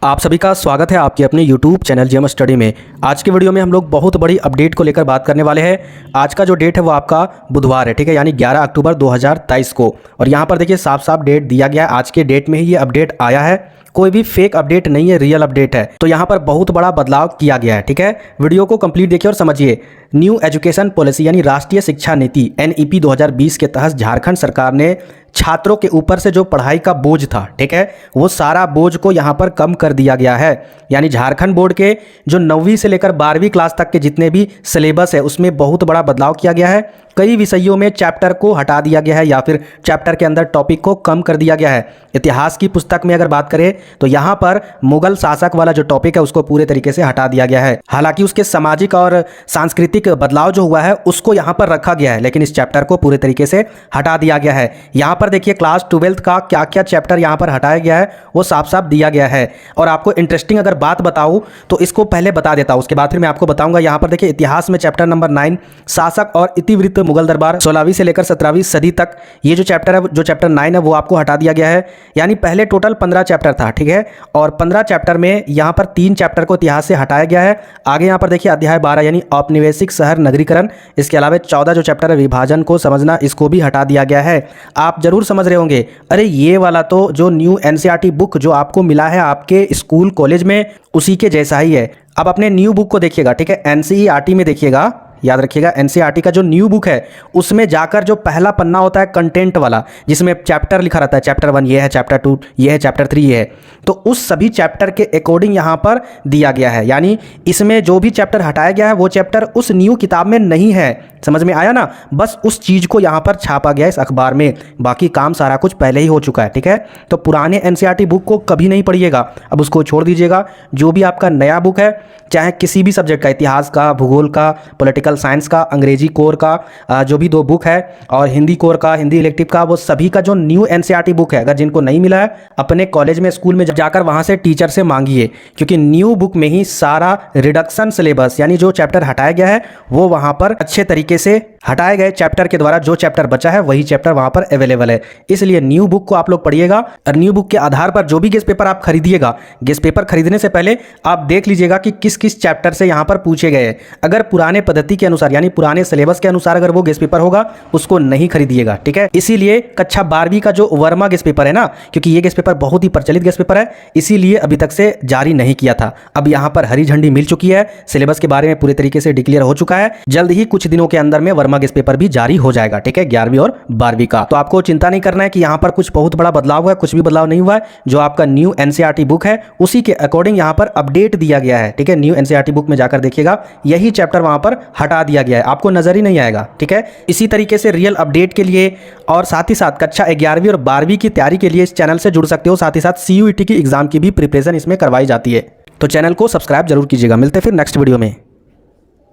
आप सभी का स्वागत है आपके अपने YouTube चैनल जेएम स्टडी में। आज की वीडियो में हम लोग बहुत बड़ी अपडेट को लेकर बात करने वाले हैं। आज का जो डेट है वो आपका बुधवार है, ठीक है, यानी 11 अक्टूबर 2023 को। और यहाँ पर देखिए साफ साफ डेट दिया गया है, आज के डेट में ही ये अपडेट आया है, कोई भी फेक अपडेट नहीं है, रियल अपडेट है। तो यहाँ पर बहुत बड़ा बदलाव किया गया है, ठीक है। वीडियो को कंप्लीट देखिए और समझिए। न्यू एजुकेशन पॉलिसी यानी राष्ट्रीय शिक्षा नीति NEP 2020 के तहत झारखंड सरकार ने छात्रों के ऊपर से जो पढ़ाई का बोझ था, ठीक है, वो सारा बोझ को यहाँ पर कम कर दिया गया है। यानी झारखंड बोर्ड के जो 9वीं से लेकर 12वीं क्लास तक के जितने भी सिलेबस है उसमें बहुत बड़ा बदलाव किया गया है। कई विषयों में चैप्टर को हटा दिया गया है या फिर चैप्टर के अंदर टॉपिक को कम कर दिया गया है। इतिहास की पुस्तक में अगर बात करें तो यहाँ पर मुगल शासक वाला जो टॉपिक है उसको पूरे तरीके से हटा दिया गया है। हालांकि उसके सामाजिक और सांस्कृतिक बदलाव जो हुआ है उसको यहाँ पर रखा गया है, लेकिन इस चैप्टर को पूरे तरीके से हटा दिया गया है। यहाँ पर देखिए क्लास 12th का क्या क्या चैप्टर यहाँ पर हटाया गया है वो साफ साफ दिया गया है। और आपको इंटरेस्टिंग अगर बात बताऊँ तो इसको पहले बता देता हूँ, उसके बाद फिर मैं आपको बताऊंगा। यहाँ पर देखिए इतिहास में चैप्टर नंबर 9 शासक और इतिवृत्त मुगल दरबार 16वीं से लेकर 17वीं सदी तक, ये जो चैप्टर है, जो चैप्टर 9 है वो आपको हटा दिया गया है। यानी पहले टोटल 15 चैप्टर था, ठीक है, और 15 चैप्टर में यहाँ पर 3 चैप्टर को इतिहास से हटाया गया है। आगे यहाँ पर देखिए अध्याय 12 यानी औपनिवेशिक शहर नगरीकरण, इसके अलावा 14 जो चैप्टर है विभाजन को समझना, इसको भी हटा दिया गया है। आप जरूर समझ रहे होंगे, अरे ये वाला तो जो न्यू NCERT बुक जो आपको मिला है आपके स्कूल कॉलेज में उसी के जैसा ही है। अब अपने न्यू बुक को देखिएगा, ठीक है, NCERT में देखिएगा, याद रखिएगा NCERT का जो न्यू बुक है उसमें जाकर जो पहला पन्ना होता है कंटेंट वाला, जिसमें चैप्टर लिखा रहता है, चैप्टर 1 ये है, चैप्टर 2 ये है, चैप्टर 3 ये है, तो उस सभी चैप्टर के अकॉर्डिंग यहाँ पर दिया गया है। यानी इसमें जो भी चैप्टर हटाया गया है वो चैप्टर उस न्यू किताब में नहीं है। समझ में आया ना? बस उस चीज़ को यहाँ पर छापा गया इस अखबार में, बाकी काम सारा कुछ पहले ही हो चुका है, ठीक है। तो पुराने NCERT बुक को कभी नहीं पढ़िएगा, अब उसको छोड़ दीजिएगा। जो भी आपका नया बुक है, चाहे किसी भी सब्जेक्ट का, इतिहास का, भूगोल का, पॉलिटिकल साइंस का, अंग्रेजी कोर का, जो भी 2 बुक है, और हिंदी कोर का, हिंदी इलेक्टिव का, वो सभी का जो न्यू NCERT बुक है, अगर जिनको नहीं मिला है अपने कॉलेज में, स्कूल में जाकर वहाँ से टीचर से मांगिए, क्योंकि न्यू बुक में ही सारा रिडक्शन सिलेबस यानी जो चैप्टर हटाया गया है वो वहाँ पर अच्छे तरीके से हटाए गए चैप्टर के द्वारा जो चैप्टर बचा है वही चैप्टर वहाँ पर अवेलेबल है। इसलिए न्यू बुक को आप लोग पढ़िएगा और न्यू बुक के आधार पर जो भी गेस्ट पेपर आप खरीदिएगा, गेस्ट पेपर खरीदने से पहले आप देख लीजिएगा कि किस किस चैप्टर से यहाँ पर पूछे गए हैं। अगर पुराने पद्धति के अनुसार यानी पुराने सिलेबस के अनुसार अगर वो गेस्ट पेपर होगा उसको नहीं खरीदिएगा, ठीक है। इसीलिए कक्षा 12वीं का जो वर्मा गेस्ट पेपर है ना, क्योंकि ये गेस्ट पेपर बहुत ही प्रचलित गेस्ट पेपर है, इसीलिए अभी तक से जारी नहीं किया था। अब यहाँ पर हरी झंडी मिल चुकी है, सिलेबस के बारे में पूरे तरीके से डिक्लेयर हो चुका है। जल्द ही कुछ दिनों के अंदर में वर्मा गेस्ट पेपर भी जारी हो जाएगा, ठीक है, 11वीं और 12वीं का। तो आपको चिंता नहीं करना है कि यहाँ पर कुछ बहुत बड़ा बदलाव हुआ है, कुछ भी बदलाव नहीं हुआ है। जो आपका न्यू NCERT बुक है उसी के अकॉर्डिंग यहाँ पर अपडेट दिया गया है, ठीक है। न्यू NCERT बुक में जाकर देखिएगा, यही चैप्टर वहां पर हटा दिया गया है, आपको नजर ही नहीं आएगा, ठीक है। इसी तरीके से रियल अपडेट के लिए और साथ ही साथ कक्षा 11वीं और 12वीं की तैयारी के लिए इस चैनल से जुड़ सकते हो। साथ ही साथ CUET की एग्जाम की भी प्रिपरेशन इसमें करवाई जाती है। तो चैनल को सब्सक्राइब जरूर कीजिएगा। मिलते हैं फिर नेक्स्ट वीडियो में।